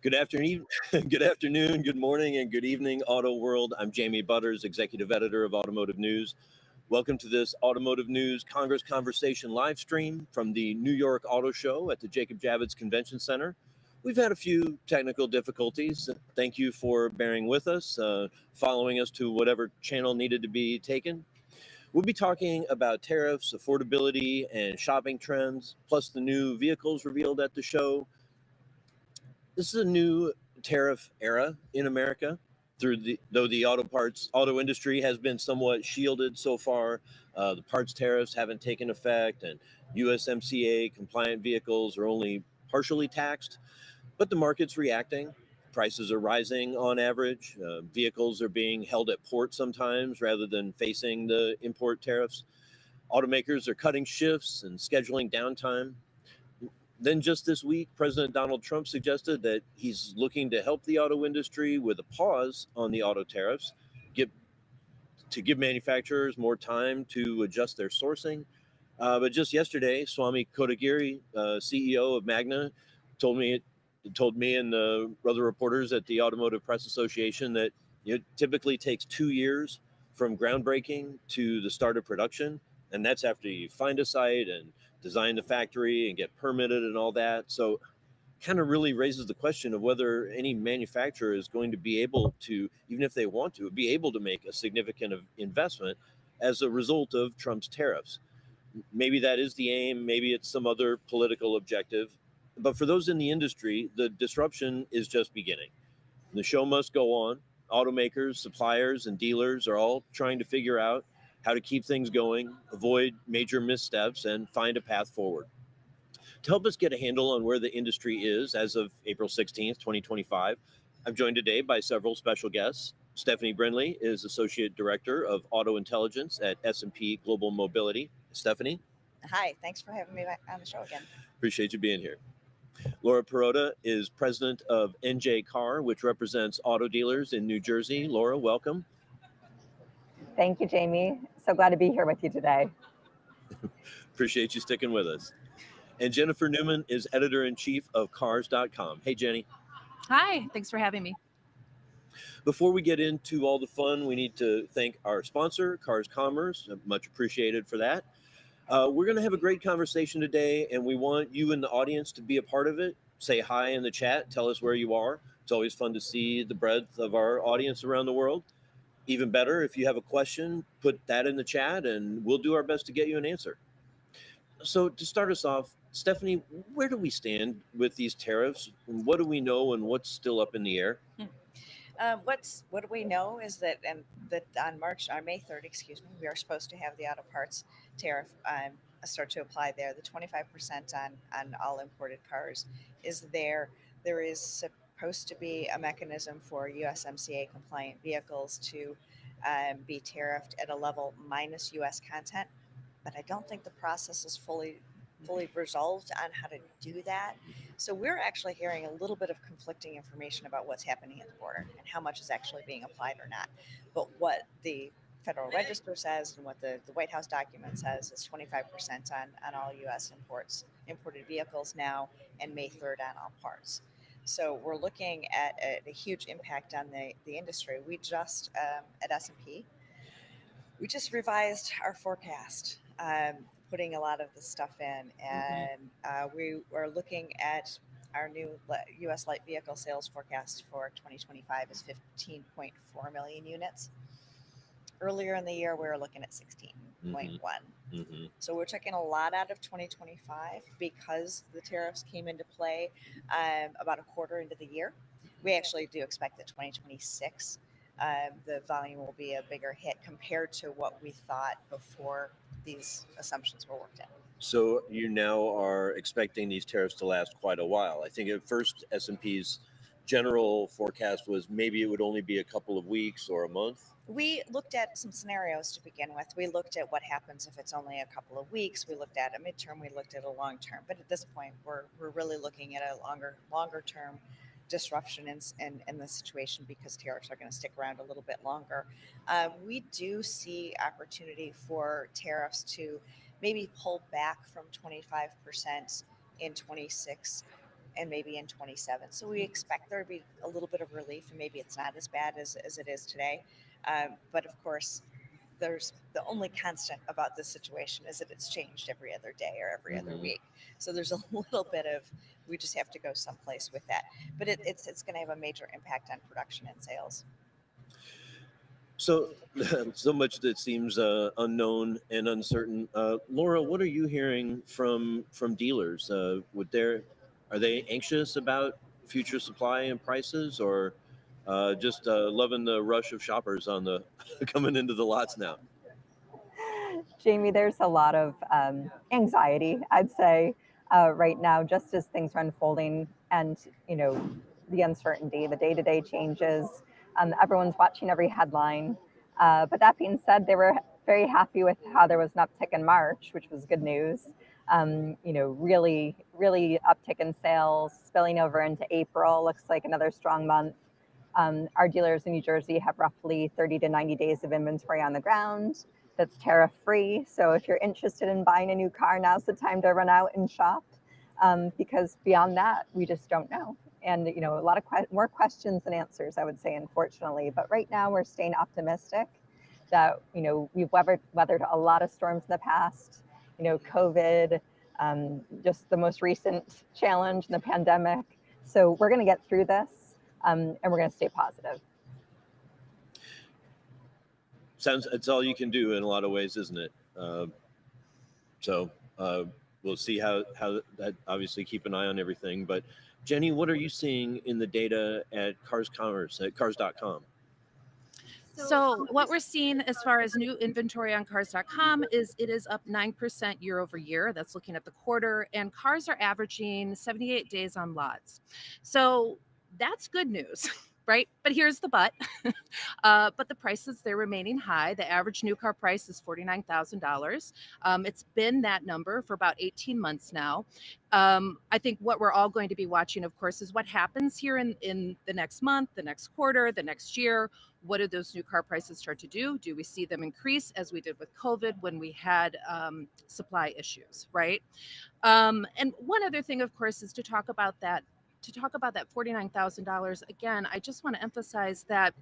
Good afternoon, good afternoon, good morning, and good evening, Auto World. I'm Jamie Butters, Executive Editor of Automotive News. Welcome to this Automotive News Congress Conversation live stream from the New York Auto Show at the Jacob Javits Convention Center. We've had a few technical difficulties. Thank you for bearing with us, following us to whatever channel needed to be taken. We'll be talking about tariffs, affordability, and shopping trends, plus the new vehicles revealed at the show. This is a new tariff era in America. Though the auto industry has been somewhat shielded so far, the parts tariffs haven't taken effect, and USMCA compliant vehicles are only partially taxed. But the market's reacting. Prices are rising on average. Vehicles are being held at port sometimes rather than facing the import tariffs. Automakers are cutting shifts and scheduling downtime. Then just this week, President Donald Trump suggested that he's looking to help the auto industry with a pause on the auto tariffs, to give manufacturers more time to adjust their sourcing. But just yesterday, Swami Kotagiri, CEO of Magna, told me and the other reporters at the Automotive Press Association that it typically takes 2 years from groundbreaking to the start of production, and that's after you find a site and design the factory and get permitted and all that. So kind of really raises the question of whether any manufacturer is going to be able to, even if they want to, be able to make a significant investment as a result of Trump's tariffs. Maybe that is the aim, maybe it's some other political objective. But for those in the industry, the disruption is just beginning. The show must go on. Automakers, suppliers, and dealers are all trying to figure out how to keep things going, avoid major missteps, and find a path forward. To help us get a handle on where the industry is as of April 16th, 2025, I'm joined today by several special guests. Stephanie Brinley is Associate Director of AutoIntelligence at S&P Global Mobility. Stephanie? Hi, thanks for having me back on the show again. Appreciate you being here. Laura Perrotta is President of NJ Car, which represents auto dealers in New Jersey. Laura, welcome. Thank you, Jamie. So glad to be here with you today. Appreciate you sticking with us. And Jennifer Newman is Editor-in-Chief of Cars.com. Hey, Jenny. Hi, thanks for having me. Before we get into all the fun, we need to thank our sponsor, Cars Commerce. Much appreciated for that. We're going to have a great conversation today, and we want you in the audience to be a part of it. Say hi in the chat. Tell us where you are. It's always fun to see the breadth of our audience around the world. Even better, if you have a question, put that in the chat, and we'll do our best to get you an answer. So to start us off, Stephanie, where do we stand with these tariffs? What do we know, and what's still up in the air? What we know is that on May 3rd, we are supposed to have the auto parts tariff start to apply there. The 25% on all imported cars is there. There is supposed to be a mechanism for USMCA compliant vehicles to be tariffed at a level minus US content, but I don't think the process is fully resolved on how to do that. So we're actually hearing a little bit of conflicting information about what's happening at the border and how much is actually being applied or not. But what the Federal Register says and what the White House document says is 25% on all U.S. imported vehicles now, and May 3rd on all parts. So we're looking at a huge impact on the industry. We just, at S&P, we just revised our forecast, putting a lot of the stuff in, and we are looking at our new U.S. light vehicle sales forecast for 2025 is 15.4 million units. Earlier in the year, we were looking at 16.1. So we're taking a lot out of 2025 because the tariffs came into play about a quarter into the year. We actually do expect that 2026, the volume will be a bigger hit compared to what we thought before these assumptions were worked in. So you now are expecting these tariffs to last quite a while. I think at first S&P's general forecast was maybe it would only be a couple of weeks or a month. We looked at some scenarios to begin with. We looked at what happens if it's only a couple of weeks. We looked at a midterm. We looked at a long term. But at this point, we're really looking at a longer term disruption in the situation because tariffs are going to stick around a little bit longer. We do see opportunity for tariffs to maybe pull back from 25% in 26 and maybe in 27. So we expect there to be a little bit of relief, and maybe it's not as bad as it is today. But of course, there's the only constant about this situation is that it's changed every other day or every other week. So there's a little bit of, we just have to go someplace with that. But it's going to have a major impact on production and sales. So, so much that seems unknown and uncertain. Laura, what are you hearing from dealers? Are they anxious about future supply and prices, or just loving the rush of shoppers on the coming into the lots now? Jamie, there's a lot of anxiety, I'd say, right now, just as things are unfolding, and the uncertainty, the day-to-day changes. Everyone's watching every headline. But that being said, they were very happy with how there was an uptick in March, which was good news. Really, really uptick in sales, spilling over into April. Looks like another strong month. Our dealers in New Jersey have roughly 30 to 90 days of inventory on the ground that's tariff free. So if you're interested in buying a new car, now's the time to run out and shop, because beyond that, we just don't know. And a lot of more questions than answers, I would say, unfortunately. But right now, we're staying optimistic that we've weathered a lot of storms in the past. COVID, just the most recent challenge in the pandemic. So we're going to get through this, and we're going to stay positive. Sounds it's all you can do in a lot of ways, isn't it? So we'll see how that, obviously keep an eye on everything. But Jenny, what are you seeing in the data at Cars Commerce at cars.com? So what we're seeing as far as new inventory on cars.com is it is up 9% year over year. That's looking at the quarter, and cars are averaging 78 days on lots. So that's good news. Right? But here's the but. But the prices, they're remaining high. The average new car price is $49,000. It's been that number for about 18 months now. I think what we're all going to be watching, of course, is what happens here in the next month, the next quarter, the next year. What do those new car prices start to do? Do we see them increase as we did with COVID when we had supply issues, right? And one other thing, of course, is to talk about that $49,000, again, I just want to emphasize that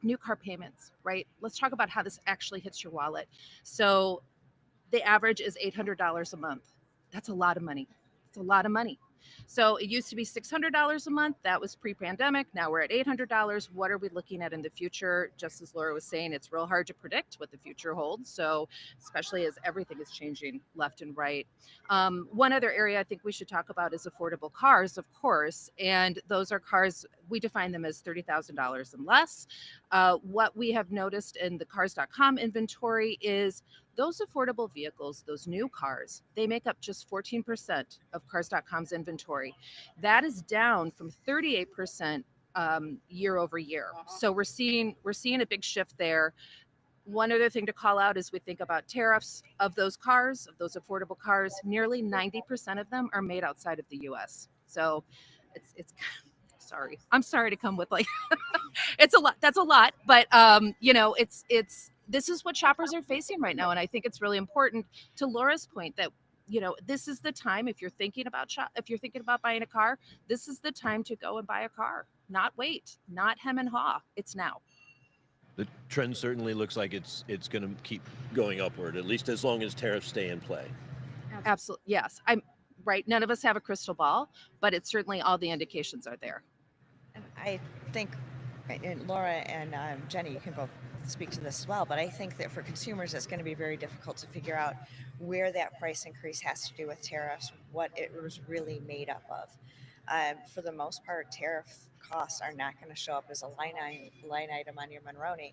new car payments, right? Let's talk about how this actually hits your wallet. So the average is $800 a month. That's a lot of money. It's a lot of money. So it used to be $600 a month. That was pre-pandemic. Now we're at $800. What are we looking at in the future? Just as Laura was saying, it's real hard to predict what the future holds. So especially as everything is changing left and right. One other area I think we should talk about is affordable cars, of course. And those are cars, we define them as $30,000 and less. What we have noticed in the cars.com inventory is those affordable vehicles, those new cars, they make up just 14% of cars.com's inventory. That is down from 38% year over year. So we're seeing a big shift there. One other thing to call out is we think about tariffs of those cars, of those affordable cars, nearly 90% of them are made outside of the US. So it's sorry. I'm sorry to come with like it's a lot. That's a lot, but this is what shoppers are facing right now, and I think it's really important, to Laura's point, that this is the time, if you're thinking about buying a car, this is the time to go and buy a car. Not wait, not hem and haw. It's now. The trend certainly looks like it's going to keep going upward, at least as long as tariffs stay in play. Absolutely, yes. I'm right. None of us have a crystal ball, but it's certainly all the indications are there. And I think, and Laura and Jenny, you can both speak to this as well, but I think that for consumers, it's going to be very difficult to figure out where that price increase has to do with tariffs, what it was really made up of. For the most part, tariff costs are not going to show up as a line item on your Monroney.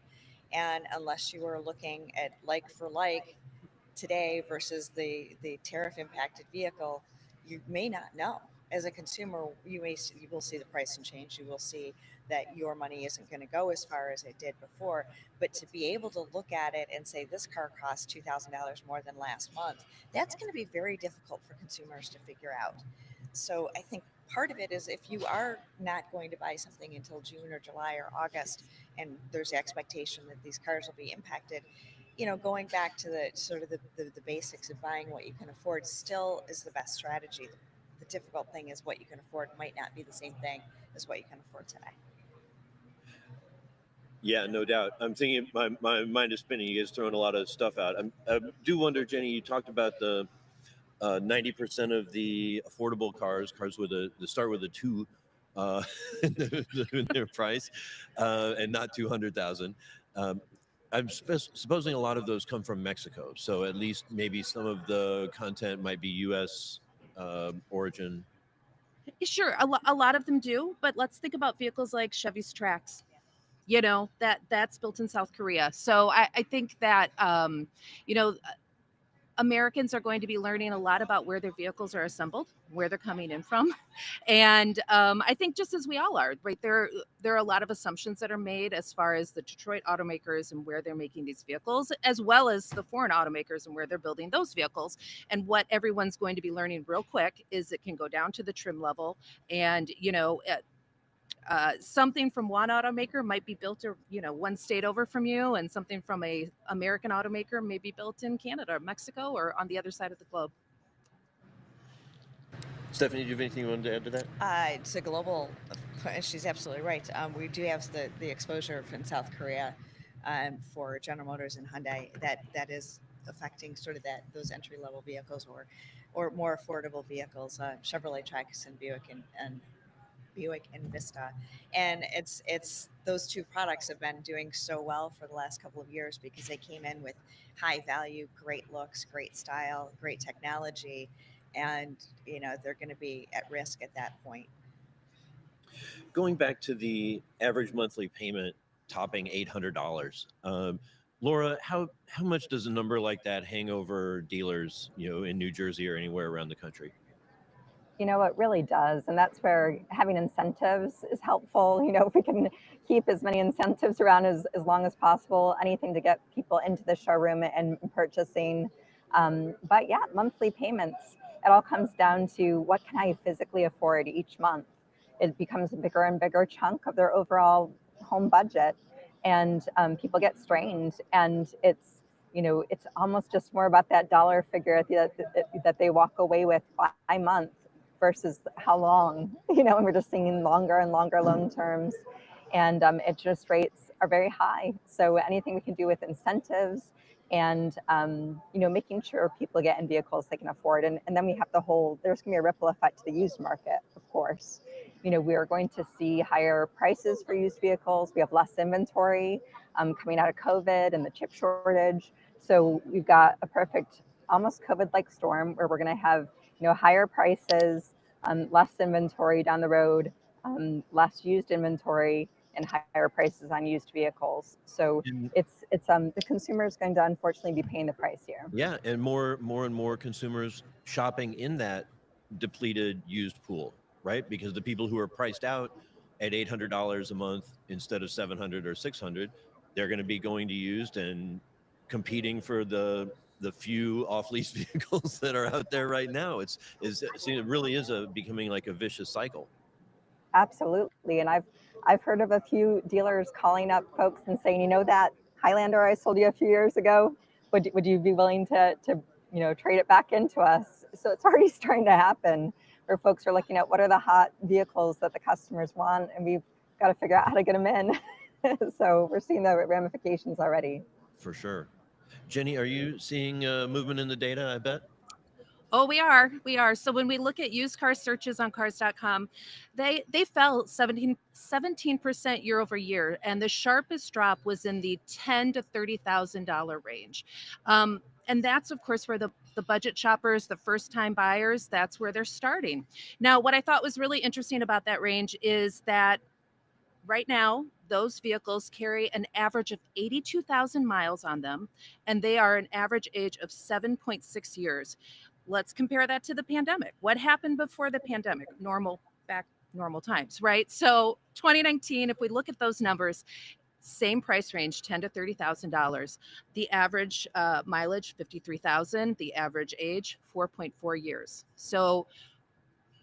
And unless you were looking at like for like today versus the tariff impacted vehicle, you may not know. As a consumer, you will see the price and change. You will see that your money isn't going to go as far as it did before. But to be able to look at it and say this car costs $2,000 more than last month, that's going to be very difficult for consumers to figure out. So I think part of it is, if you are not going to buy something until June or July or August, and there's the expectation that these cars will be impacted, going back to the sort of the basics of buying what you can afford still is the best strategy. the difficult thing is what you can afford might not be the same thing as what you can afford today. Yeah, no doubt. I'm thinking my mind is spinning. You guys throwing a lot of stuff out. I do wonder, Jenny, you talked about the 90% of the affordable cars with the start with a two in their price, and not 200,000. I'm supposing a lot of those come from Mexico. So at least maybe some of the content might be U.S. Origin. Sure, a lot of them do, but let's think about vehicles like Chevy's Trax. You know, that's built in South Korea. So I think that you know, Americans are going to be learning a lot about where their vehicles are assembled, where they're coming in from, and I think just as we all are, right there are a lot of assumptions that are made as far as the Detroit automakers and where they're making these vehicles, as well as the foreign automakers and where they're building those vehicles. And what everyone's going to be learning real quick is it can go down to the trim level, and something from one automaker might be built, one state over from you, and something from a American automaker may be built in Canada, Mexico, or on the other side of the globe. Stephanie, do you have anything you wanted to add to that? It's a global. She's absolutely right. We do have the exposure from South Korea for General Motors and Hyundai that is affecting sort of those entry level vehicles or more affordable vehicles, Chevrolet Trax and Buick and Vista, and it's those two products have been doing so well for the last couple of years because they came in with high value, great looks, great style, great technology, and they're going to be at risk at that point. Going back to the average monthly payment topping $800, Laura, how much does a number like that hang over dealers, in New Jersey or anywhere around the country? It really does. And that's where having incentives is helpful. If we can keep as many incentives around as long as possible, anything to get people into the showroom and purchasing. But yeah, monthly payments, it all comes down to what can I physically afford each month. It becomes a bigger and bigger chunk of their overall home budget. And people get strained. And it's almost just more about that dollar figure that they walk away with by month versus how long, and we're just seeing longer and longer loan terms, and interest rates are very high. So anything we can do with incentives and, making sure people get in vehicles they can afford. And then we have there's gonna be a ripple effect to the used market, of course. We are going to see higher prices for used vehicles. We have less inventory coming out of COVID and the chip shortage. So we've got a perfect, almost COVID-like storm where we're gonna have higher prices, less inventory down the road, less used inventory, and higher prices on used vehicles. So it's the consumer is going to unfortunately be paying the price here. Yeah, and more and more consumers shopping in that depleted used pool, right? Because the people who are priced out at $800 a month instead of $700 or $600, they're going to be going to used and competing for the few off-lease vehicles that are out there right now. It really is becoming like a vicious cycle. Absolutely, and I've heard of a few dealers calling up folks and saying, that Highlander I sold you a few years ago, would you be willing to trade it back into us? So it's already starting to happen where folks are looking at what are the hot vehicles that the customers want, and we've got to figure out how to get them in. So we're seeing the ramifications already. For sure. Jenny, are you seeing movement in the data, I bet? Oh, we are. So when we look at used car searches on cars.com, they fell 17% year over year. And the sharpest drop was in the $10,000 to $30,000 range. And that's, of course, where the budget shoppers, the first time buyers, that's where they're starting. Now, what I thought was really interesting about that range is that right now, those vehicles carry an average of 82,000 miles on them, and they are an average age of 7.6 years. Let's compare that to the pandemic. What happened before the pandemic? Normal times, right? So 2019, if we look at those numbers, same price range, $10,000 to $30,000. The average mileage, 53,000. The average age, 4.4 years. So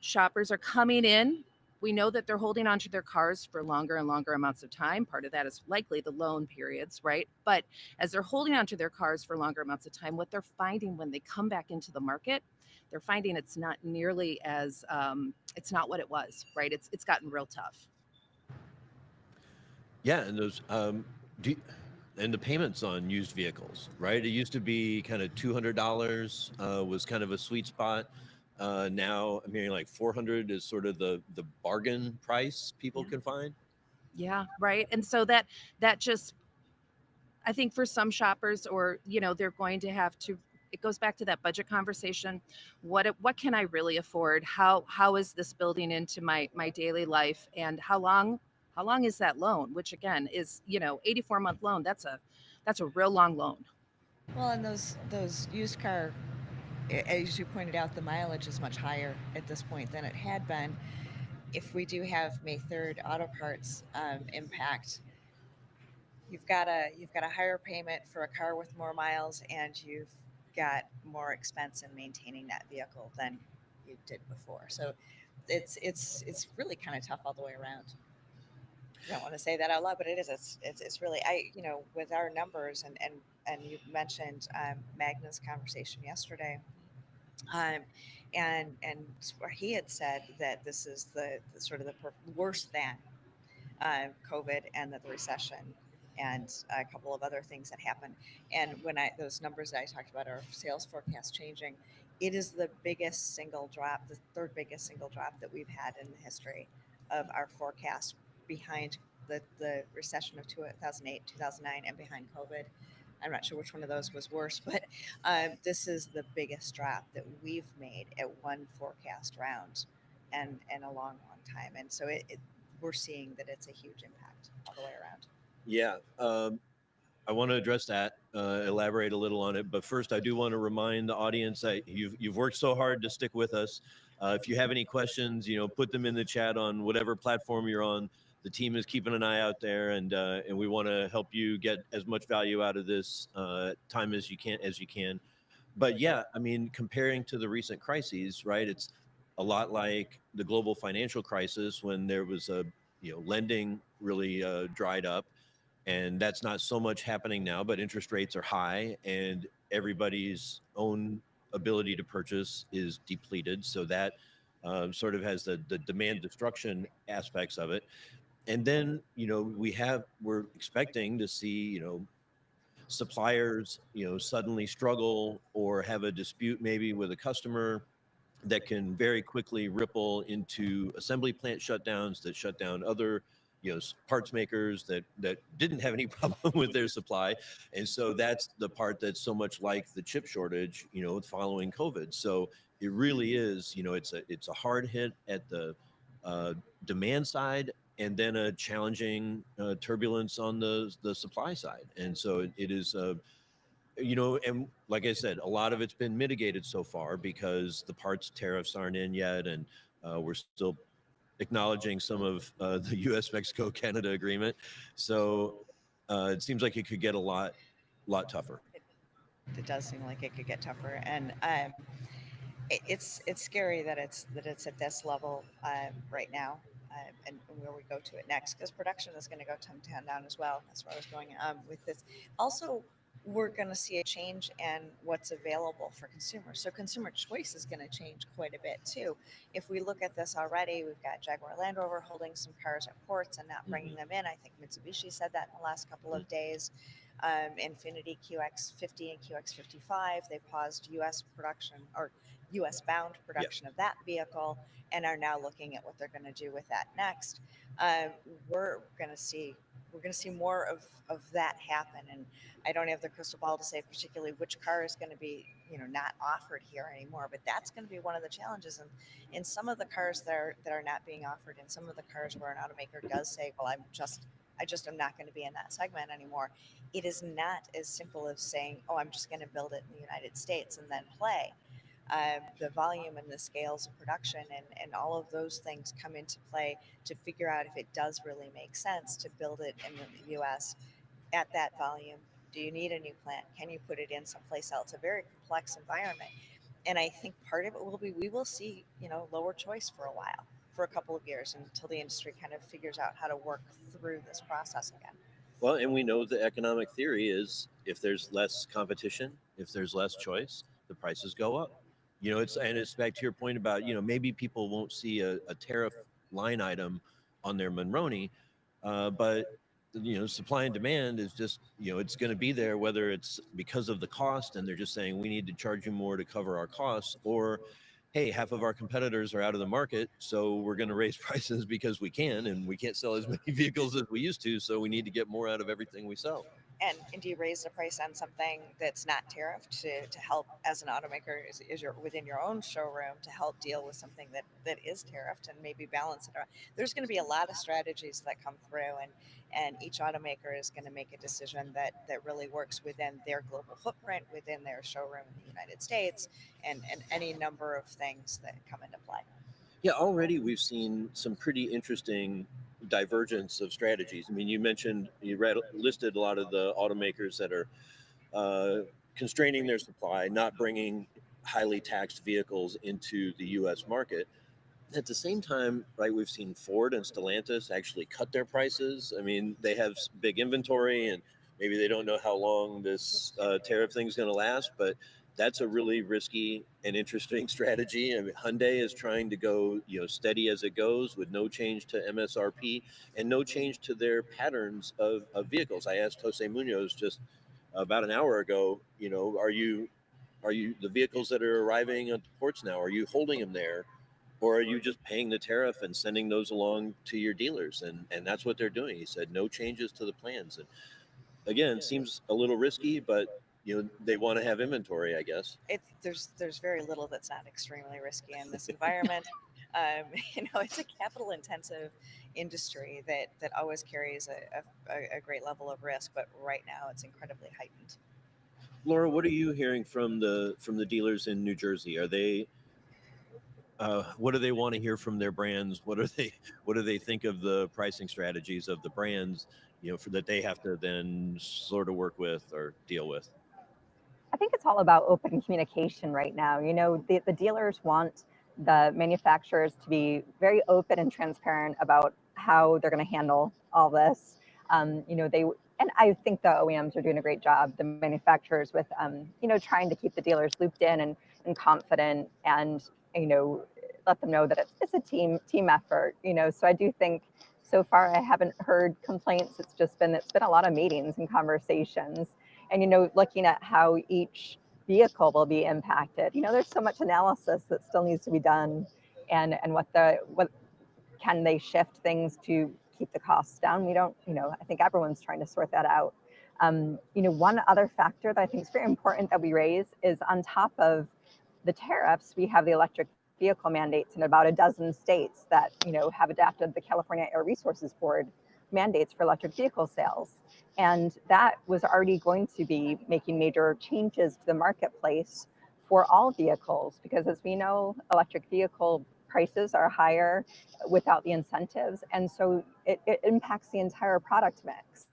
shoppers are coming in We know that they're holding onto their cars for longer and longer amounts of time. Part of that is likely the loan periods, right? But as they're holding onto their cars for longer amounts of time, what they're finding when they come back into the market, they're finding it's not nearly as, it's not what it was, right? It's gotten real tough. Yeah, and those do and the payments on used vehicles, right? It used to be kind of $200 was kind of a sweet spot. Now, I mean, like 400 is sort of the bargain price people Yeah. can find. Yeah, right. And so that just, I think for some shoppers, or they're going to have to, it goes back to that budget conversation. What can I really afford? How is this building into my daily life? And how long is that loan? Which again is 84-month loan. That's a real long loan. Well, and those used car, as you pointed out, the mileage is much higher at this point than it had been. If we do have May 3rd auto parts impact, you've got a higher payment for a car with more miles, and you've got more expense in maintaining that vehicle than you did before. So it's really kind of tough all the way around. I don't want to say that out loud, but it is. It's really, with our numbers, and you mentioned Magna's conversation yesterday, um, and where he had said that this is the sort of the worse than COVID and the recession and a couple of other things that happened. And when those numbers that I talked about, our sales forecast changing, it is the biggest single drop, the third biggest single drop that we've had in the history of our forecast, behind the recession of 2008, 2009, and behind COVID. I'm not sure which one of those was worse, but this is the biggest drop that we've made at one forecast round, and a long, long time. And so we're seeing that it's a huge impact all the way around. Yeah, I want to address that, elaborate a little on it. But first, I do want to remind the audience that you've worked so hard to stick with us. If you have any questions, put them in the chat on whatever platform you're on. The team is keeping an eye out there, and we want to help you get as much value out of this time as you can. But yeah, I mean, comparing to the recent crises, right? It's a lot like the global financial crisis, when there was lending really dried up, and that's not so much happening now. But interest rates are high, and everybody's own ability to purchase is depleted. So that sort of has the demand destruction aspects of it. And then we're expecting to see suppliers suddenly struggle or have a dispute maybe with a customer that can very quickly ripple into assembly plant shutdowns that shut down other parts makers that didn't have any problem with their supply. And so that's the part that's so much like the chip shortage following COVID. So it really is, it's a hard hit at the demand side, and then a challenging turbulence on the supply side. And so it is and like I said, a lot of it's been mitigated so far because the parts tariffs aren't in yet, and we're still acknowledging some of the U.S., Mexico, Canada agreement. So it seems like it could get a lot tougher. It does seem like it could get tougher, and it's scary that it's at this level right now, and where we go to it next, because production is going to go down as well. That's where I was going with this. Also, we're going to see a change in what's available for consumers. So consumer choice is going to change quite a bit too. If we look at this already, we've got Jaguar Land Rover holding some cars at ports and not bringing them in. I think Mitsubishi said that in the last couple of days. Infiniti QX50 and QX55, they paused U.S. production, or U.S. bound production of that vehicle, and are now looking at what they're going to do with that next. We're going to see more of that happen, and I don't have the crystal ball to say particularly which car is going to be not offered here anymore, but that's going to be one of the challenges. And in some of the cars that are not being offered, in some of the cars where an automaker does say, well, I just am not going to be in that segment anymore, it is not as simple as saying, oh, I'm just going to build it in the United States and then play. The volume and the scales of production and all of those things come into play to figure out if it does really make sense to build it in the US at that volume. Do you need a new plant? Can you put it in someplace else? A very complex environment. And I think part of it will be, we will see, lower choice for a while. for a couple of years until the industry kind of figures out how to work through this process again. Well, and we know the economic theory is if there's less competition, if there's less choice, the prices go up. It's back to your point about, maybe people won't see a tariff line item on their Monroney, but supply and demand is just, it's going to be there, whether it's because of the cost and they're just saying we need to charge you more to cover our costs, or hey, half of our competitors are out of the market, so we're going to raise prices because we can, and we can't sell as many vehicles as we used to, so we need to get more out of everything we sell. And do you raise the price on something that's not tariffed to help as an automaker is you're within your own showroom to help deal with something that is tariffed and maybe balance it around? There's going to be a lot of strategies that come through, and each automaker is going to make a decision that really works within their global footprint, within their showroom in the United States, and any number of things that come into play. Yeah, already we've seen some pretty interesting divergence of strategies. I mean, you listed a lot of the automakers that are constraining their supply, not bringing highly taxed vehicles into the U.S. market. At the same time, right, we've seen Ford and Stellantis actually cut their prices. I mean, they have big inventory, and maybe they don't know how long this tariff thing's going to last, but that's a really risky and interesting strategy. I mean, Hyundai is trying to go, steady as it goes with no change to MSRP and no change to their patterns of vehicles. I asked Jose Munoz just about an hour ago, are you the vehicles that are arriving at the ports now, are you holding them there? Or are you just paying the tariff and sending those along to your dealers? And that's what they're doing. He said no changes to the plans. And again, seems a little risky, but they want to have inventory, I guess. There's very little that's not extremely risky in this environment. It's a capital intensive industry that always carries a great level of risk, but right now it's incredibly heightened. Laura, what are you hearing from the dealers in New Jersey? Are they what do they want to hear from their brands? What do they think of the pricing strategies of the brands, for that they have to then sort of work with or deal with? I think it's all about open communication right now. The dealers want the manufacturers to be very open and transparent about how they're going to handle all this. And I think the OEMs are doing a great job, the manufacturers, with trying to keep the dealers looped in and confident, and let them know that it's a team effort. So I do think so far I haven't heard complaints. It's been a lot of meetings and conversations, and looking at how each vehicle will be impacted. There's so much analysis that still needs to be done, and what can they shift things to keep the costs down? We don't, I think everyone's trying to sort that out. One other factor that I think is very important that we raise is, on top of the tariffs, we have the electric vehicle mandates in about a dozen states that have adapted the California Air Resources Board mandates for electric vehicle sales, and that was already going to be making major changes to the marketplace for all vehicles, because as we know, electric vehicle prices are higher without the incentives, and so it impacts the entire product mix.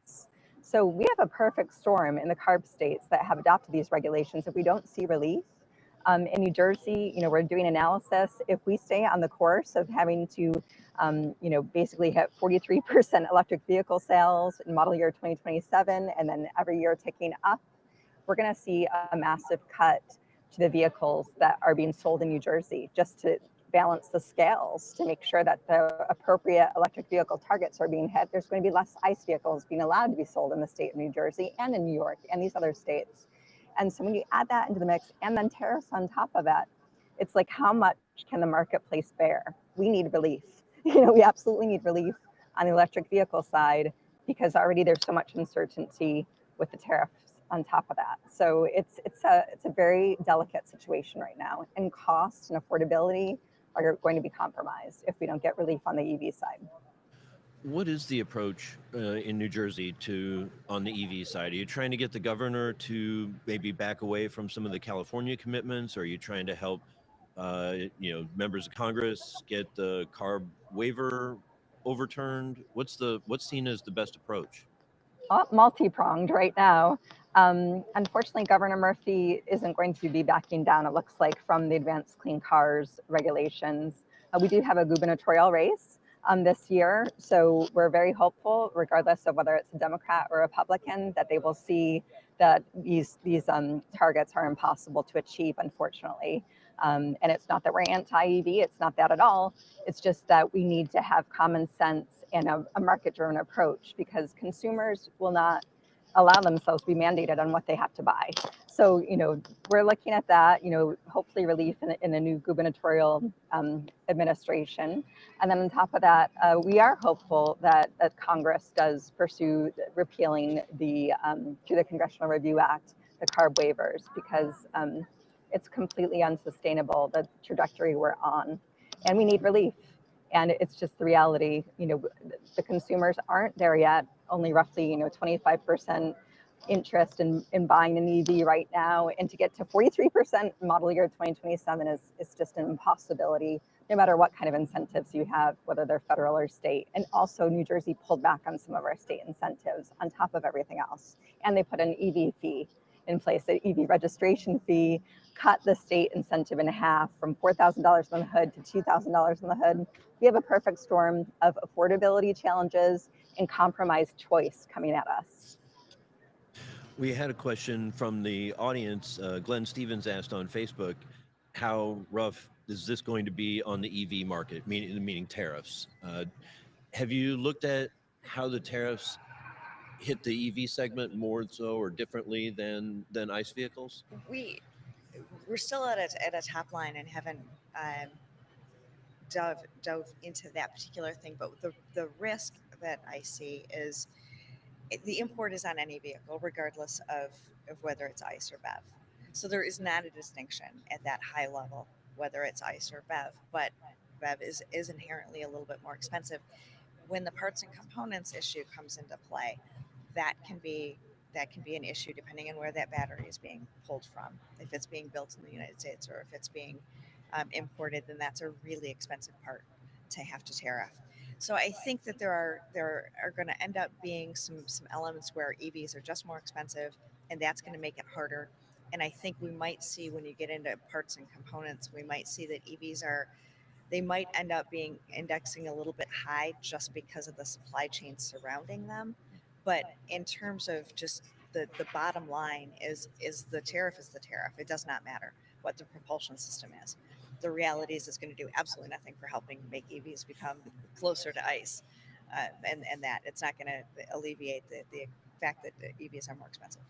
So we have a perfect storm in the CARB states that have adopted these regulations. If we don't see relief, in New Jersey, we're doing analysis. If we stay on the course of having to, basically hit 43% electric vehicle sales in model year 2027, and then every year ticking up, we're going to see a massive cut to the vehicles that are being sold in New Jersey, just to balance the scales to make sure that the appropriate electric vehicle targets are being hit. There's going to be less ICE vehicles being allowed to be sold in the state of New Jersey and in New York and these other states. And so when you add that into the mix, and then tariffs on top of that, it's like, how much can the marketplace bear? We need relief. We absolutely need relief on the electric vehicle side, because already there's so much uncertainty with the tariffs on top of that. So it's a very delicate situation right now, and cost and affordability are going to be compromised if we don't get relief on the EV side. What is the approach in New Jersey on the EV side? Are you trying to get the governor to maybe back away from some of the California commitments? Or are you trying to help, members of Congress get the CARB waiver overturned? What's seen as the best approach? Multi-pronged right now. Unfortunately, Governor Murphy isn't going to be backing down, it looks like, from the advanced clean cars regulations. We do have a gubernatorial race this year, so we're very hopeful, regardless of whether it's a Democrat or Republican, that they will see that these targets are impossible to achieve, unfortunately. And it's not that we're anti-EV, it's not that at all. It's just that we need to have common sense and a market-driven approach, because consumers will not allow themselves to be mandated on what they have to buy. So, we're looking at that, hopefully relief in a new gubernatorial administration. And then on top of that, we are hopeful that Congress does pursue repealing through the Congressional Review Act, the CARB waivers, because it's completely unsustainable, the trajectory we're on, and we need relief. And it's just the reality, the consumers aren't there yet. Only roughly, 25% interest in buying an EV right now, and to get to 43% model year 2027 is just an impossibility, no matter what kind of incentives you have, whether they're federal or state. And also New Jersey pulled back on some of our state incentives on top of everything else. And they put an EV fee in place, an EV registration fee, cut the state incentive in half from $4,000 on the hood to $2,000 on the hood. We have a perfect storm of affordability challenges and compromised choice coming at us. We had a question from the audience. Glenn Stevens asked on Facebook, how rough is this going to be on the EV market, meaning tariffs? Have you looked at how the tariffs hit the EV segment more so or differently than ICE vehicles? We're still at a top line and haven't dove into that particular thing, but the risk that I see is the import is on any vehicle, regardless of whether it's ICE or BEV. So there is not a distinction at that high level, whether it's ICE or BEV, but BEV is inherently a little bit more expensive. When the parts and components issue comes into play, that can be an issue depending on where that battery is being pulled from. If it's being built in the United States or if it's being imported, then that's a really expensive part to have to tariff. So I think that there are going to end up being some elements where EVs are just more expensive, and that's going to make it harder. And I think we might see, when you get into parts and components, we might see that they might end up being indexing a little bit high just because of the supply chain surrounding them. But in terms of just the bottom line is the tariff is the tariff. It does not matter what the propulsion system is. The reality is it's going to do absolutely nothing for helping make EVs become closer to ICE, and that it's not going to alleviate the fact that the EVs are more expensive.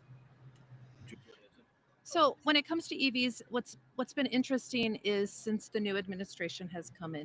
So when it comes to EVs, what's been interesting is, since the new administration has come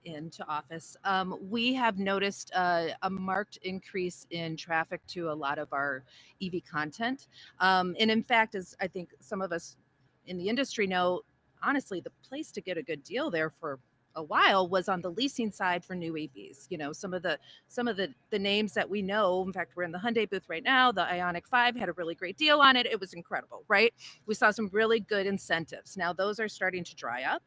into office, we have noticed a marked increase in traffic to a lot of our EV content. And in fact, as I think some of us in the industry know, honestly, the place to get a good deal there for a while was on the leasing side for new EVs. Some of the names that we know. In fact, we're in the Hyundai booth right now. The Ioniq 5 had a really great deal on it. It was incredible, right? We saw some really good incentives. Now those are starting to dry up.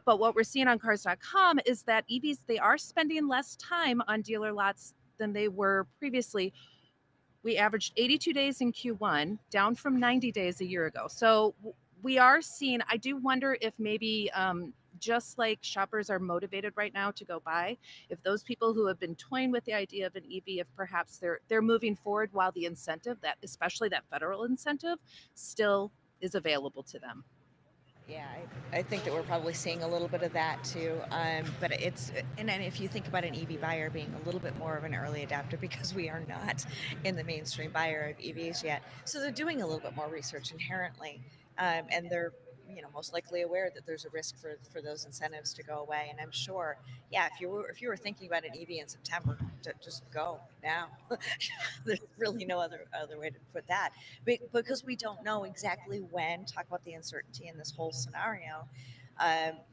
But what we're seeing on cars.com is that EVs, they are spending less time on dealer lots than they were previously. We averaged 82 days in Q1, down from 90 days a year ago. So we are seeing, I do wonder if maybe just like shoppers are motivated right now to go buy, if those people who have been toying with the idea of an EV, if perhaps they're moving forward while the incentive, that especially that federal incentive, still is available to them. Yeah, I think that we're probably seeing a little bit of that too. But and then if you think about an EV buyer being a little bit more of an early adopter, because we are not in the mainstream buyer of EVs yet, so they're doing a little bit more research inherently, and they're most likely aware that there's a risk for those incentives to go away. And I'm sure, yeah, if you were thinking about an EV in September, just go now. There's really no other way to put that, because we don't know exactly when. Talk about the uncertainty in this whole scenario.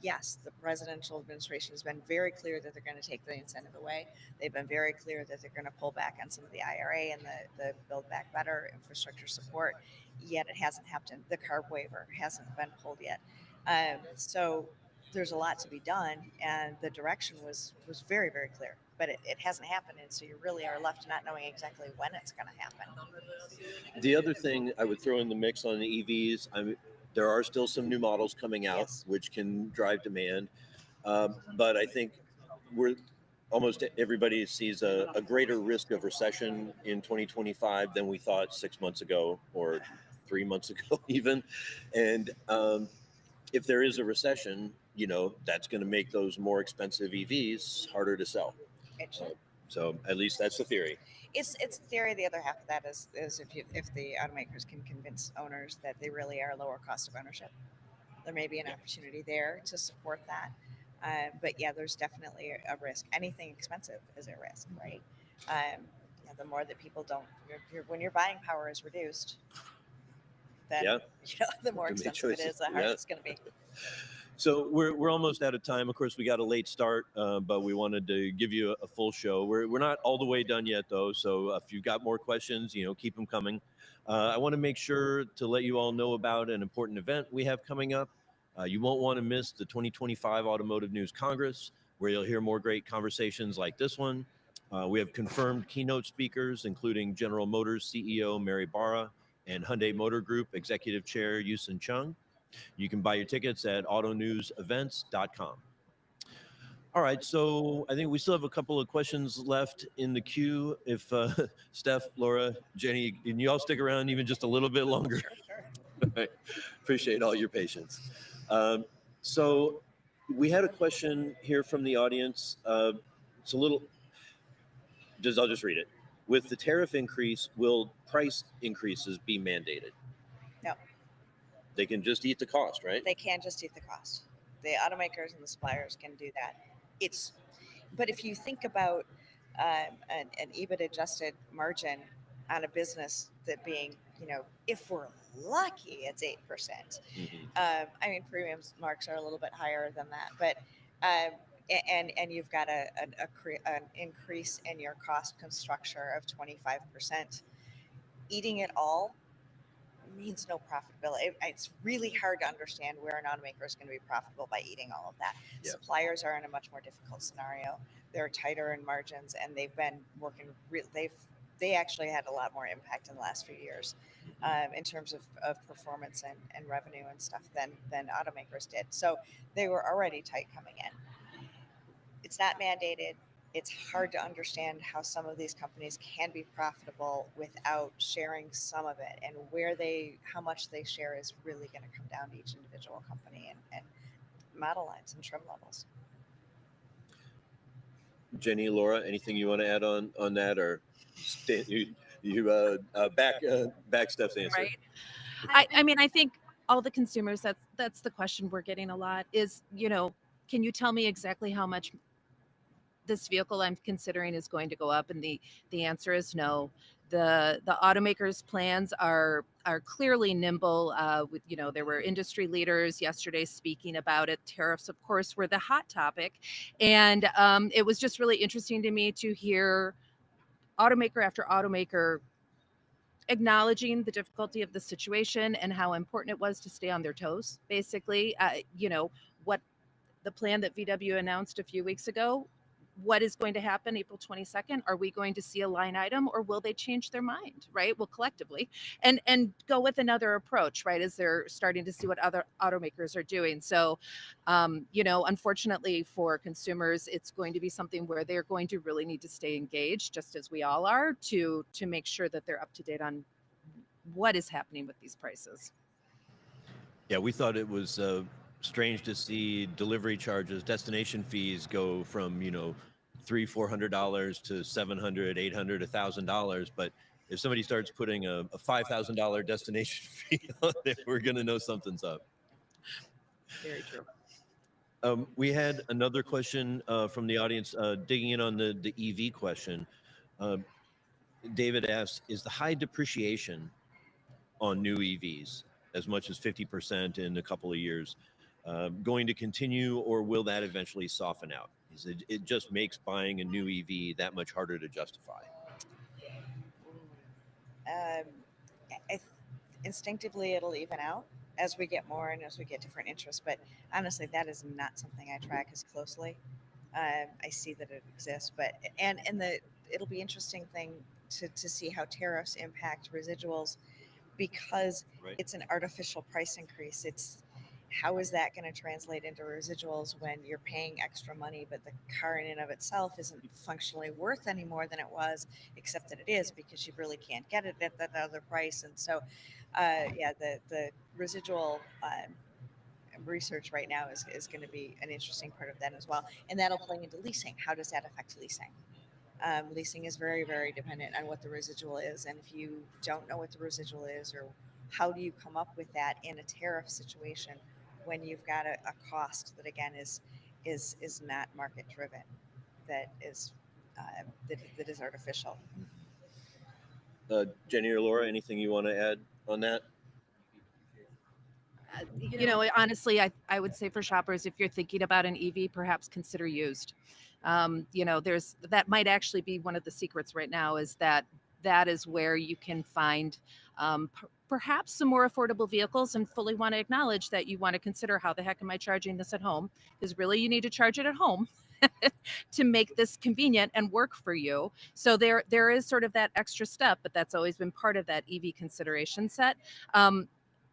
Yes, the presidential administration has been very clear that they're going to take the incentive away. They've been very clear that they're going to pull back on some of the IRA and the Build Back Better infrastructure support. Yet it hasn't happened. The CARB waiver hasn't been pulled yet. So there's a lot to be done, and the direction was very, very clear. But it hasn't happened, and so you really are left not knowing exactly when it's going to happen. The other thing I would throw in the mix on the EVs, there are still some new models coming out, Yes, which can drive demand. But I think we're almost everybody sees a greater risk of recession in 2025 than we thought 6 months ago or 3 months ago even. And if there is a recession, that's going to make those more expensive EVs harder to sell. So at least that's the theory. It's theory. The other half of that is if the automakers can convince owners that they really are lower cost of ownership, there may be an opportunity there to support that. But yeah, there's definitely a risk. Anything expensive is a risk, right? The more that people don't, when your buying power is reduced, then the more expensive it is, the harder it's going to be. So we're almost out of time. Of course, we got a late start, but we wanted to give you a full show. We're not all the way done yet, though. So if you've got more questions, keep them coming. I want to make sure to let you all know about an important event we have coming up. You won't want to miss the 2025 Automotive News Congress, where you'll hear more great conversations like this one. We have confirmed keynote speakers, including General Motors CEO Mary Barra and Hyundai Motor Group Executive Chair Yusen Chung. You can buy your tickets at autonewsevents.com. All right, so I think we still have a couple of questions left in the queue. If Steph, Laura, Jenny, can you all stick around even just a little bit longer? Sure. Appreciate all your patience. So we had a question here from the audience. It's a little, I'll just read it. With the tariff increase, will price increases be mandated? No. They can just eat the cost, right? They can just eat the cost. The automakers and the suppliers can do that. But if you think about an EBIT adjusted margin on a business that being, if we're lucky, it's 8%. Mm-hmm. Premiums marks are a little bit higher than that, but and you've got an increase in your cost structure of 25%. Eating it all means no profitability. It's really hard to understand where an automaker is going to be profitable by eating all of that. Yeah. Suppliers are in a much more difficult scenario. They're tighter in margins, and they've been working. They actually had a lot more impact in the last few years in terms of performance and revenue and stuff than automakers did. So they were already tight coming in. It's not mandated. It's hard to understand how some of these companies can be profitable without sharing some of it, and how much they share is really going to come down to each individual company and model lines and trim levels. Jenny, Laura, anything you want to add on that, or back Steph's answer? Right. I think all the consumers, that's the question we're getting a lot is, can you tell me exactly how much this vehicle I'm considering is going to go up? And the answer is no. The automakers' plans are clearly nimble. There were industry leaders yesterday speaking about it. Tariffs, of course, were the hot topic, and it was just really interesting to me to hear automaker after automaker acknowledging the difficulty of the situation and how important it was to stay on their toes. Basically, what the plan that VW announced a few weeks ago. What is going to happen April 22nd? Are we going to see a line item, or will they change their mind, right? Well, collectively, and go with another approach, right? As they're starting to see what other automakers are doing. So, unfortunately for consumers, it's going to be something where they're going to really need to stay engaged, just as we all are, to make sure that they're up to date on what is happening with these prices. Yeah, we thought it was strange to see delivery charges, destination fees go from $300-$400 to $700, $800, $1,000. But if somebody starts putting a $5,000 destination fee on there, we're going to know something's up. Very true. We had another question from the audience digging in on the EV question. David asked, is the high depreciation on new EVs, as much as 50% in a couple of years, going to continue, or will that eventually soften out? It just makes buying a new EV that much harder to justify. Instinctively, it'll even out as we get more and as we get different interests. But honestly, that is not something I track as closely. I see that it exists, but it'll be interesting thing to see how tariffs impact residuals, because It's an artificial price increase. how is that going to translate into residuals when you're paying extra money, but the car in and of itself isn't functionally worth any more than it was, except that it is because you really can't get it at that other price. And so, yeah, the residual research right now is going to be an interesting part of that as well. And that'll play into leasing. How does that affect leasing? Leasing is very, very dependent on what the residual is. And if you don't know what the residual is, or how do you come up with that in a tariff situation when you've got a cost that again is not market driven, that is that is artificial. Jenny or Laura, anything you want to add on that? You know, honestly, I would say for shoppers, if you're thinking about an EV, perhaps consider used. You know, that might actually be one of the secrets right now, is that is where you can find perhaps some more affordable vehicles, and fully want to acknowledge that you want to consider, how the heck am I charging this at home? Because really you need to charge it at home to make this convenient and work for you. So there is sort of that extra step, but that's always been part of that EV consideration set.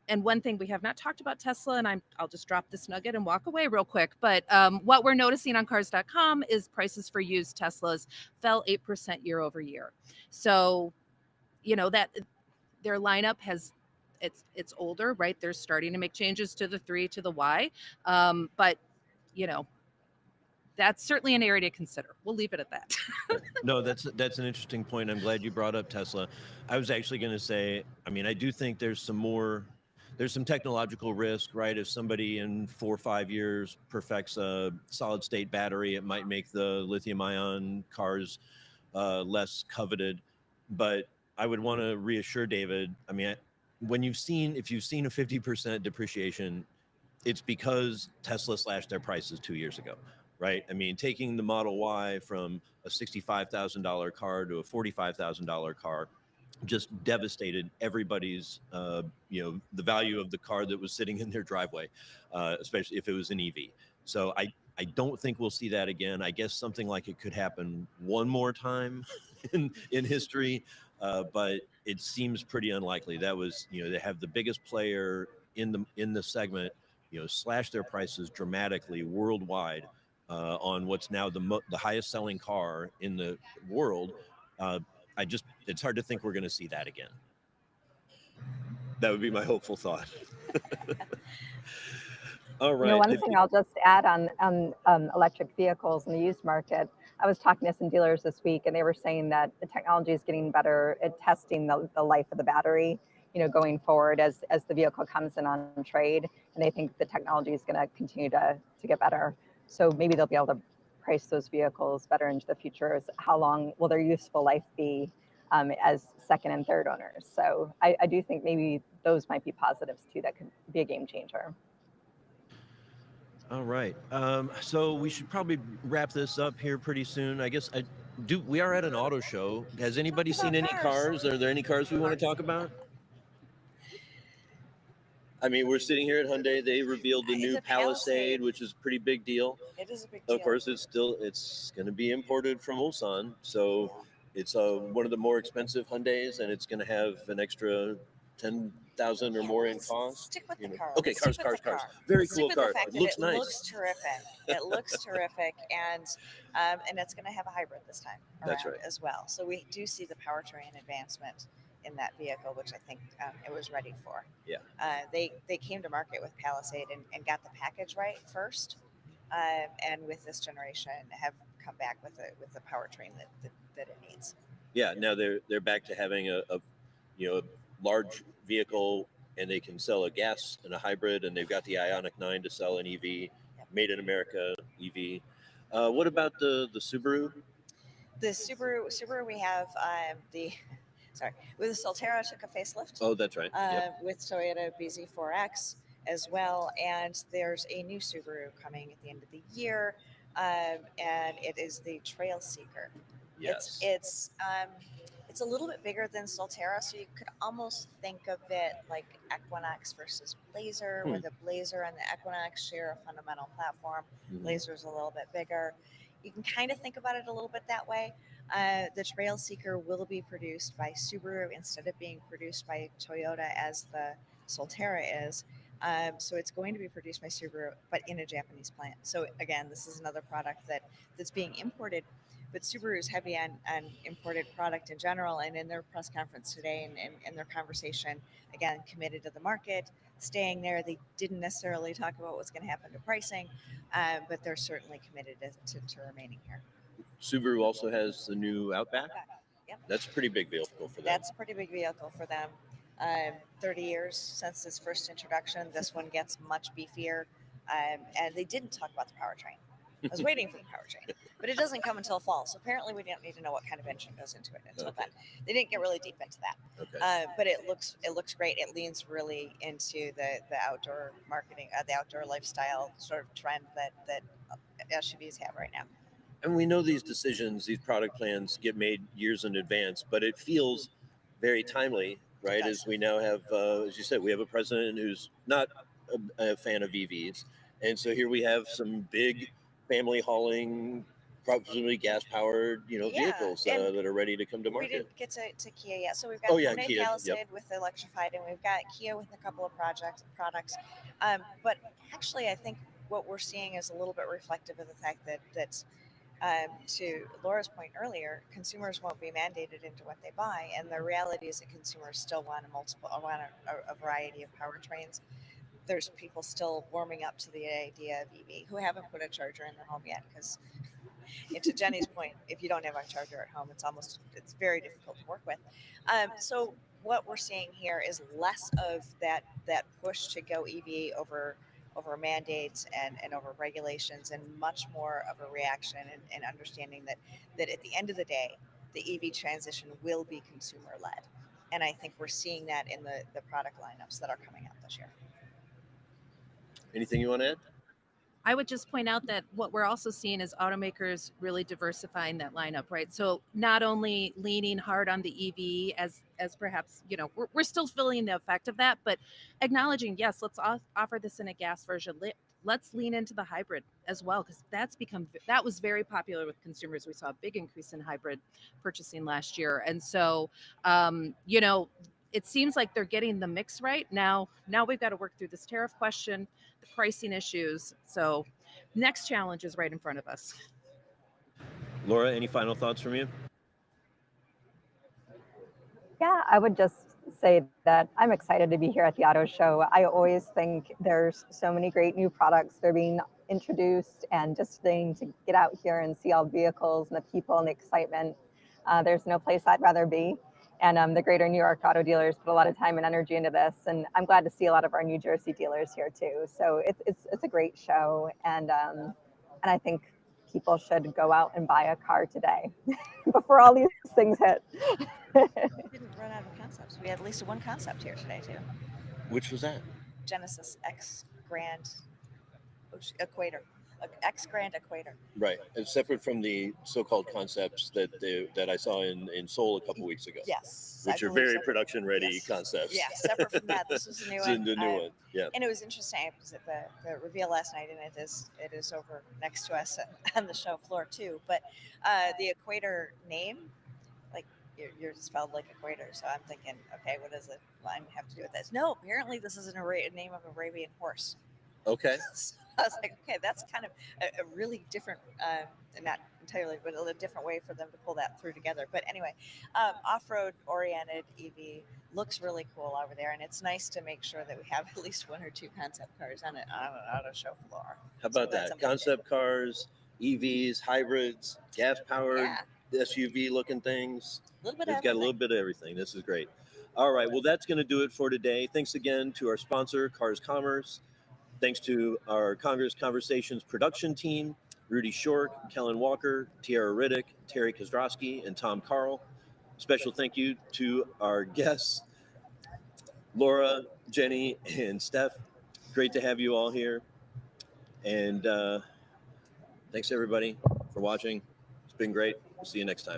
And one thing we have not talked about Tesla, and I'll just drop this nugget and walk away real quick, but what we're noticing on cars.com is prices for used Teslas fell 8% year over year. So, you know, that their lineup it's older, right? They're starting to make changes to the 3 to the Y. But, you know, that's certainly an area to consider. We'll leave it at that. No, that's an interesting point. I'm glad you brought up Tesla. I was actually going to say, I mean, I do think there's some technological risk, right? If somebody in 4 or 5 years perfects a solid state battery, it might make the lithium ion cars less coveted. But I would want to reassure David, I mean, if you've seen a 50% depreciation, it's because Tesla slashed their prices 2 years ago, right? I mean, taking the Model Y from a $65,000 car to a $45,000 car just devastated everybody's, the value of the car that was sitting in their driveway, especially if it was an EV. So I don't think we'll see that again. I guess something like it could happen one more time in history, but it seems pretty unlikely. That was, they have the biggest player in the segment, slash their prices dramatically worldwide on what's now the highest selling car in the world. It's hard to think we're going to see that again. That would be my hopeful thought. All right. One thing I'll just add on electric vehicles in the used market, I was talking to some dealers this week, and they were saying that the technology is getting better at testing the life of the battery, going forward as the vehicle comes in on trade, and they think the technology is going to continue to get better. So maybe they'll be able to price those vehicles better into the future. As how long will their useful life be as second and third owners? So I do think maybe those might be positives too. That could be a game changer. All right. So we should probably wrap this up here pretty soon. I guess we are at an auto show. Has anybody seen any cars? Are there any cars we want to talk about? I mean, we're sitting here at Hyundai. They revealed the new Palisade, which is a pretty big deal. It is a big deal. Of course, it's going to be imported from Ulsan. So it's one of the more expensive Hyundais, and it's going to have an extra 10,000 or more in cost. Stick with the car. Okay, cars. Very cool car. It looks nice. It looks terrific. It looks terrific, and it's going to have a hybrid this time around as well. So we do see the powertrain advancement in that vehicle, which I think it was ready for. Yeah. They came to market with Palisade and got the package right first, and with this generation have come back with the powertrain that it needs. Yeah. Now they're back to having a large vehicle, and they can sell a gas and a hybrid, and they've got the Ioniq 9 to sell an EV, made in America EV. What about the Subaru? The Subaru we have with the Solterra took a facelift. Oh, that's right. With Toyota BZ4X as well, and there's a new Subaru coming at the end of the year, and it is the Trail Seeker. Yes. It's a little bit bigger than Solterra, so you could almost think of it like Equinox versus Blazer, where the Blazer and the Equinox share a fundamental platform. Blazer's a little bit bigger. You can kind of think about it a little bit that way. The Trail Seeker will be produced by Subaru instead of being produced by Toyota as the Solterra is. So it's going to be produced by Subaru, but in a Japanese plant. So again, this is another product that's being imported. But Subaru is heavy on imported product in general, and in their press conference today and in their conversation, again, committed to the market, staying there. They didn't necessarily talk about what's going to happen to pricing, but they're certainly committed to remaining here. Subaru also has the new Outback. Yep. That's a pretty big vehicle for them. That's a pretty big vehicle for them. 30 years since its first introduction. This one gets much beefier, and they didn't talk about the powertrain. I was waiting for the powertrain, but it doesn't come until fall. So apparently, we don't need to know what kind of engine goes into it until then. They didn't get really deep into that. Okay. But it looks great. It leans really into the outdoor marketing, the outdoor lifestyle sort of trend that SUVs have right now. And we know these decisions, these product plans get made years in advance, but it feels very timely, right? As we now have, as you said, we have a president who's not a fan of EVs. And so here we have some big family hauling, probably gas powered, vehicles that are ready to come to market. We didn't get to Kia yet. So we've got Hyundai Kia, Palisade with electrified, and we've got Kia with a couple of products. But actually, I think what we're seeing is a little bit reflective of the fact that to Laura's point earlier, consumers won't be mandated into what they buy, and the reality is that consumers still want a variety of powertrains. There's people still warming up to the idea of EV who haven't put a charger in their home yet, because to Jenny's point, if you don't have a charger at home, it's very difficult to work with. So what we're seeing here is less of that push to go EV over mandates and over regulations, and much more of a reaction and understanding that at the end of the day, the EV transition will be consumer led. And I think we're seeing that in the product lineups that are coming out this year. Anything you want to add? I would just point out that what we're also seeing is automakers really diversifying that lineup, right? So not only leaning hard on the EV as perhaps, we're still feeling the effect of that, but acknowledging, yes, let's offer this in a gas version. Let's lean into the hybrid as well, because that was very popular with consumers. We saw a big increase in hybrid purchasing last year. And so, it seems like they're getting the mix right. Now we've got to work through this tariff question, the pricing issues. So next challenge is right in front of us. Laura, any final thoughts from you? Yeah, I would just say that I'm excited to be here at the auto show. I always think there's so many great new products that are being introduced, and just getting to get out here and see all the vehicles and the people and the excitement. There's no place I'd rather be. And the greater New York auto dealers put a lot of time and energy into this. And I'm glad to see a lot of our New Jersey dealers here too. So it's a great show. And I think people should go out and buy a car today before all these things hit. We didn't run out of concepts. We had at least one concept here today too. Which was that? Genesis X Grand Equator. X Grand Equator. Right, and separate from the so-called concepts that I saw in Seoul a couple weeks ago. Yes, which are very production-ready concepts. Yeah, separate from that, this was a new one. The new one, yeah. And it was interesting because the reveal last night, and it is over next to us on the show floor too. But the Equator name, like you're spelled like equator, so I'm thinking, okay, what does it have to do with this? No, apparently this is a name of an Arabian horse. Okay. So I was like, okay, that's kind of a really different, not entirely, but a different way for them to pull that through together. But anyway, off-road oriented EV looks really cool over there, and it's nice to make sure that we have at least one or two concept cars on an auto show floor. How about that? Concept cars, EVs, hybrids, gas-powered SUV-looking things. It's got a little bit of everything. This is great. All right, well, that's going to do it for today. Thanks again to our sponsor, Cars Commerce. Thanks to our Congress Conversations production team, Rudy Shork, Kellen Walker, Tiara Riddick, Terry Kozdrasky, and Tom Carl. Special thank you to our guests, Laura, Jenny, and Steph. Great to have you all here. And thanks, everybody, for watching. It's been great. We'll see you next time.